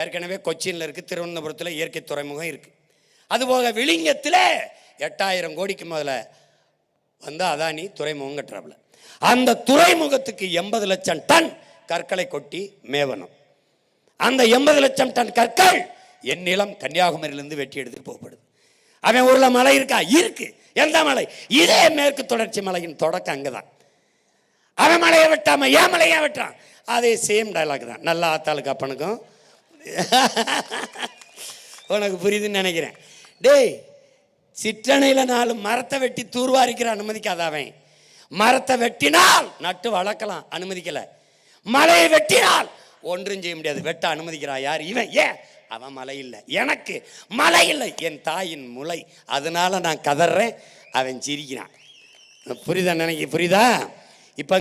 ஏற்கனவே கொச்சின்ல இருக்கு, திருவனந்தபுரத்தில் இயற்கை துறைமுகம் இருக்கு. அதுபோக விழிங்கத்தில் 8000 கோடிக்கு முதல்ல வந்து அதானி துறைமுகம் கட்டுறாப்புல. அந்த துறைமுகத்துக்கு 80 லட்சம் டன் கற்களை கொட்டி மேவணும். அந்த 80 லட்சம் டன் கற்கள் என் நிலம் கன்னியாகுமரியிலிருந்து வெட்டி எடுத்து போகப்படுது. அவன் ஊர்ல மலை இருக்கா? இருக்கு. எந்த மலை? இதே மேற்கு தொடர்ச்சி மலையின் தொடக்கம் அங்கதான். அவன் மலையை வெட்டாம ஏன் மலையை வெட்டான்? அதே சேம் டைலாக் தான். நல்லா ஆத்தாளுக்கு அப்பனுக்கும் உனக்கு புரியுதுன்னு நினைக்கிறேன். டேய், சிற்றணையில 4 மரத்தை வெட்டி தூர்வாரிக்கிற அனுமதிக்காத. அவன் மரத்தை வெட்டினால் நட்டு வளர்க்கலாம், அனுமதிக்கல. மலையை வெட்டினால் ஒன்றும் செய்ய முடியாது, வெட்ட அனுமதிக்கிறா யார்? இவன். ஏன்? அவன் மலை இல்லை, எனக்கு மலை இல்லை, என் தாயின் முளை. அதனால நான் கதறேன், அவன் சிரிக்கிறான். புரியுதா? புரியுதா? இப்ப